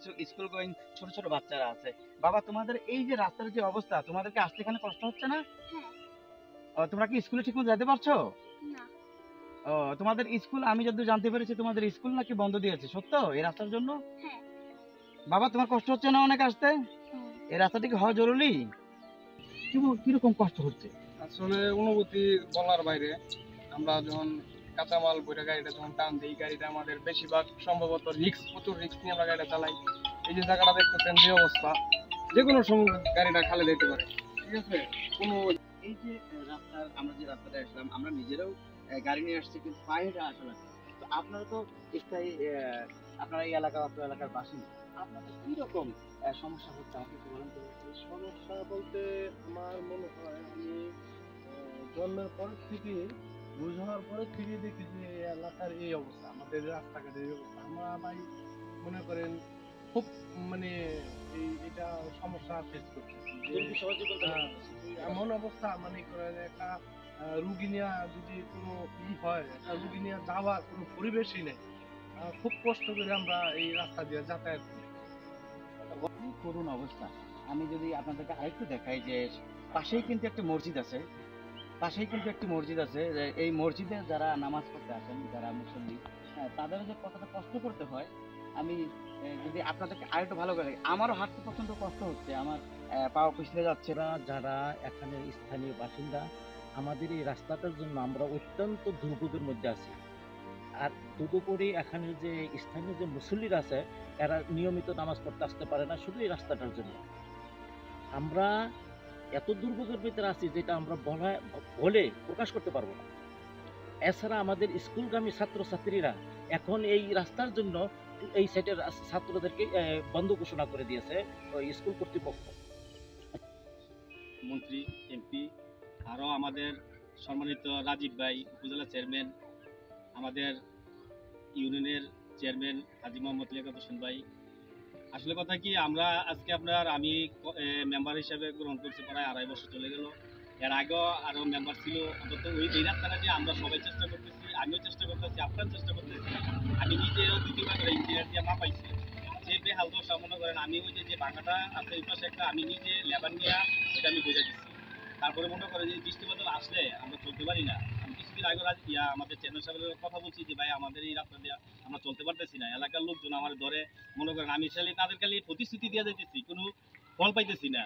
কিছু school going ছোট ছোট বাচ্চারা আছে। বাবা, তোমাদের এই যে রাস্তার যে অবস্থা, তোমাদেরকে আসতে এখানে কষ্ট হচ্ছে না? হ্যাঁ। তোমরা কি স্কুলে ঠিক মতো যেতে পারছো? না। তোমাদের স্কুল, আমি যতদূর জানতে পেরেছি তোমাদের স্কুল নাকি বন্ধ দিয়েছে, সত্য এই রাস্তার জন্য? হ্যাঁ। বাবা, তোমার কষ্ট হচ্ছে না অনেক আসতে? হ্যাঁ। এই রাস্তাটি কি হওয়া জরুরি? কিরকম কষ্ট হচ্ছে? আসলে অনুভূতি বলার বাইরে। আমরা যখন কাঁচামাল বইটা গাড়িটা যখন টান দিই, গাড়িটা আমাদের বেশিরভাগ সম্ভবত প্রচুর রিস্ক নিয়ে আমরা গাড়িটা চালাই। এই যে জায়গাটা দেখতেছেন যে অবস্থা, যে কোনো সময় গাড়িটা খালে যেতে পারে। ঠিক আছে, কোনো এই যে রাস্তার, আমরা যে রাস্তাটা আসলাম, আমরা নিজেরাও গাড়ি নিয়ে আসছি, কিন্তু পায়ে হেঁটে আসা লাগছে। তো আপনারা তো স্থায়ী, আপনারা এই এলাকা, আপনার এলাকার বাসিন্দা, আপনাদের কিরকম সমস্যা হচ্ছে আপনি একটু বলেন তো? সমস্যা বলতে আমার মনে হয় আমি জন্মের পর থেকে বুঝ হওয়ার পরে থেকে দেখি যে এই এলাকার এই অবস্থা, আমাদের রাস্তাঘাটের এই অবস্থা। আমরা ভাই মনে করেন খুব মানে এটা সমস্যা ফেস করতেছি যে যদি সহজে বলতে হ্যাঁ, পারেন। এমন অবস্থা মানে করেন একটা রুগী নিয়ে যদি কোনো হয়, একটা রুগী নিয়ে যাওয়ার কোনো পরিবেশই নেই। খুব কষ্ট করে আমরা এই রাস্তা দিয়ে যাতায়াত করি। অনেক করুণ অবস্থা। আমি যদি আপনাদেরকে আরেকটু দেখাই যে পাশেই কিন্তু একটা মসজিদ আছে, পাশেই কিন্তু একটি মসজিদ আছে। যে এই মসজিদে যারা নামাজ পড়তে আসেন, যারা মুসল্লি, তাদের যে কতটা কষ্ট করতে হয়, আমি যদি আপনাদেরকে আরেকটু ভালো করে, আমারও হাঁটতে প্রচন্ড কষ্ট হচ্ছে, আমার পাও পিছলে যাচ্ছে। যারা এখানে স্থানীয় বাসিন্দা, আমাদের এই রাস্তাটার জন্য আমরা অত্যন্ত দুর্ভোগের মধ্যে আছি। আর তদুপরি এখানে যে স্থানীয় যে মুসল্লিরা আছে, এরা নিয়মিত নামাজ পড়তে আসতে পারে না শুধু এই রাস্তাটার জন্য। আমরা এত দুর্ভোগের ভিতরে আছি যেটা আমরা বলে প্রকাশ করতে পারবো না। এছাড়া আমাদের স্কুলগামী ছাত্রছাত্রীরা এখন এই রাস্তার জন্য এই সাইটের ছাত্রদেরকে বন্ধ ঘোষণা করে দিয়েছে ওই স্কুল কর্তৃপক্ষ। মন্ত্রী, এমপি, আরও আমাদের সম্মানিত রাজীব ভাই, উপজেলা চেয়ারম্যান, আমাদের ইউনিয়নের চেয়ারম্যান হাজী মোহাম্মদ লিয়াকত হোসেন ভাই। আসলে কথা কি, আমরা আজকে আমি মেম্বার হিসাবে গ্রহণ করছি প্রায় 2.5 বছর চলে গেল। এর আগেও আরও মেম্বার ছিল। অন্তত এই রাস্তাটা যে আমরা সবাই চেষ্টা করতেছি, আমিও চেষ্টা করতেছি, আপনারা চেষ্টা করতেছি। আমি নিজেও 2-3 বার ইঞ্জিনিয়ার দিয়ে মাপাইছি। যে বেহাল দশা, মনে করেন আমি ওই যে ভাঙাটা আছে এই পাশে একটা, আমি নিজে লেবার নিয়ে এটা আমি বোঝা দিচ্ছি। তারপরে মনে করেন যে বৃষ্টি বাদল আসলে আমরা চলতে পারি না। আমি কিছুদিন আগে আমাদের চেয়ারম্যান সাহেবের কথা বলছি যে ভাই আমাদের এই রাস্তা দিয়ে আমরা চলতে পারতেছি না। এলাকার লোকজন আমার ধরে, মনে করেন আমি তাদেরকে প্রতিশ্রুতি দিয়ে যেতেছি, কোনো ফল পাইতেছি না।